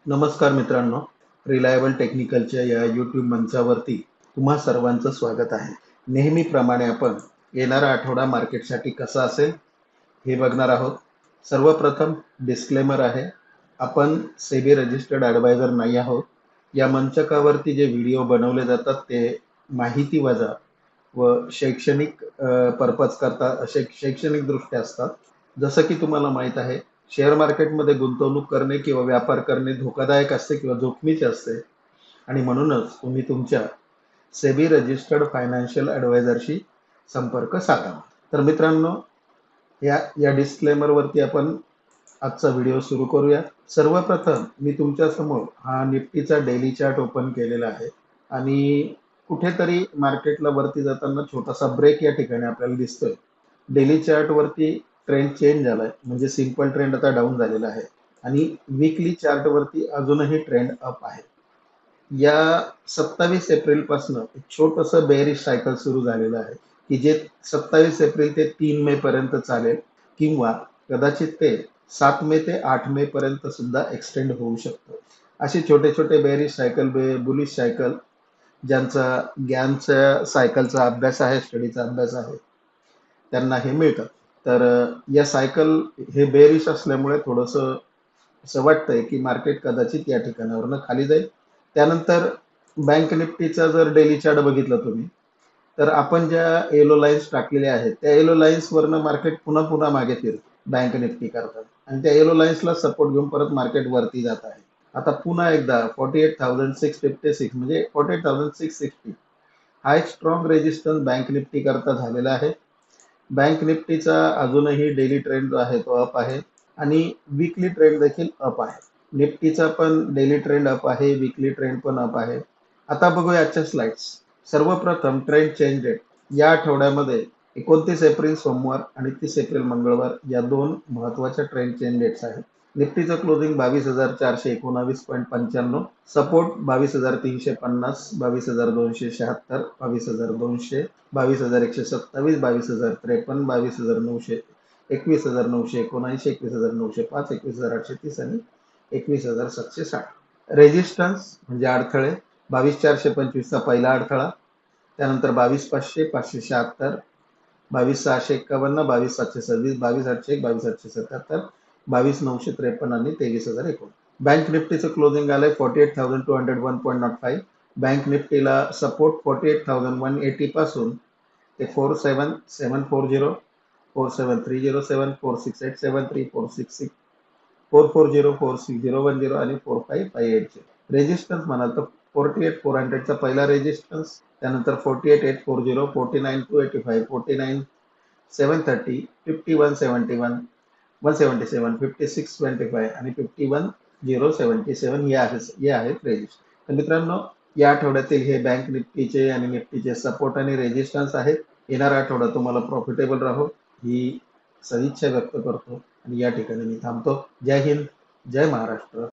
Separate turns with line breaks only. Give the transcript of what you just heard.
नमस्कार मित्रांनो, रिलायबल टेक्निकलच्या या यूट्यूब मंचावरती तुम्हा सर्वांचं स्वागत आहे. नेहमीप्रमाणे आपण येणारा आठवडा मार्केटसाठी कसा असेल हे बघणार आहोत. सर्वप्रथम डिस्क्लेमर आहे, आपण सेबी रजिस्टर्ड ॲडवायझर नाही आहोत. या मंचकावरती जे व्हिडिओ बनवले जातात ते माहिती वजा व शैक्षणिक पर्पज करता शैक्षणिक दृष्ट्या असतात. जसं की तुम्हाला माहीत आहे, शेअर मार्केटमध्ये गुंतवणूक करणे किंवा व्यापार करणे धोकादायक असते किंवा जोखमीचे असते आणि म्हणूनच तुम्ही तुमच्या सेबी रजिस्टर्ड फायनान्शियल ॲडवायझरशी संपर्क साधावा. तर मित्रांनो, या या डिस्क्लेमरवरती आपण आजचा व्हिडिओ सुरू करूया. सर्वप्रथम मी तुमच्यासमोर हा निफ्टीचा डेली चार्ट ओपन केलेला आहे आणि कुठेतरी मार्केटला वरती जाताना छोटासा ब्रेक या ठिकाणी आपल्याला दिसतोय. डेली चार्टवरती ट्रेंड चेंज झालाय, म्हणजे सिंपल ट्रेंड आता डाऊन झालेला आहे आणि वीकली चार्टवरती अजूनही ट्रेंड अप आहे. या 27 एप्रिल पासून एक छोटंसं बेअरिश सायकल सुरू झालेलं आहे की जे 27 एप्रिल ते 3 मे पर्यंत चालेल किंवा कदाचित ते 7 मे ते 8 मे पर्यंत सुद्धा एक्सटेंड होऊ शकतं. असे छोटे छोटे बेअरिश सायकल, बुलिश सायकल, ज्यांचा ज्ञानच्या सायकलचा अभ्यास आहे, स्टडीचा अभ्यास आहे, त्यांना हे मिळतं. तर या सायकल हे बेअरिश असल्यामुळे थोडंसं असं वाटतंय की मार्केट कदाचित या ठिकाणावरनं खाली जाईल. त्यानंतर बँक निफ्टीचा जर डेली चार्ट बघितला तुम्ही, तर आपण ज्या येलो लाईन्स टाकलेल्या आहेत त्या येलो लाईन्सवरनं मार्केट पुन्हा पुन्हा मागे फिरतं बँक निफ्टी करतात आणि त्या येलो लाईन्सला सपोर्ट घेऊन परत मार्केट वरती जात आहे. आता पुन्हा एकदा 48,656 म्हणजे 48,660 हा एक स्ट्रॉंग रेजिस्टन्स बँक निफ्टी करता झालेला आहे. बँक निफ्टीचा अजूनही डेली ट्रेंड जो आहे तो अप आहे आणि वीकली ट्रेंड देखील अप आहे. निफ्टीचा पण डेली ट्रेंड अप आहे, वीकली ट्रेंड पण अप आहे. आता बघूया आजच्या स्लाइड्स. सर्वप्रथम ट्रेंड चेंज रेट. या आठवड्यामध्ये 29 एप्रिल सोमवार आणि 30 एप्रिल मंगळवार या दोन महत्वाच्या ट्रेंड चेंज डेट्स आहेत. निफ्टीचं क्लोजिंग 22,479.95, सपोर्ट 22,350, 22,276, 22,200, 22,127, 22,053, 22,900, 21,979, 21,905, 21,830 आणि 21,760. रेजिस्टन्स म्हणजे अडथळे 22,425 चा पहिला अडथळा, त्यानंतर 22,500, 576, 22,651, 22,726, 22,801, 22,877, 22,953 आणि 23,001. बँक निफ्टीचं क्लोजिंग आलंय 48,201.05. बँक निफ्टीला सपोर्ट 48,180 पासून ते 47,740, 47,307, 46,873, 466, 440, 46010 आणि 45,580. रेजिस्टन्स म्हणाल तर 48,400 चा पहिला रेजिस्टन्स, त्यानंतर 48,840, 49,285, 49,730, 51,71, 177, 56,25 आणि 51,077 हे आहेत रेजिस्टन्स. तर मित्रांनो, या आठवड्यातील हे बँक निफ्टीचे आणि निफ्टीचे सपोर्ट आणि रेजिस्टन्स आहेत. येणारा आठवडा तुम्हाला प्रॉफिटेबल राहो ही सदिच्छा व्यक्त करतो आणि या ठिकाणी मी थांबतो. जय हिंद, जय महाराष्ट्र.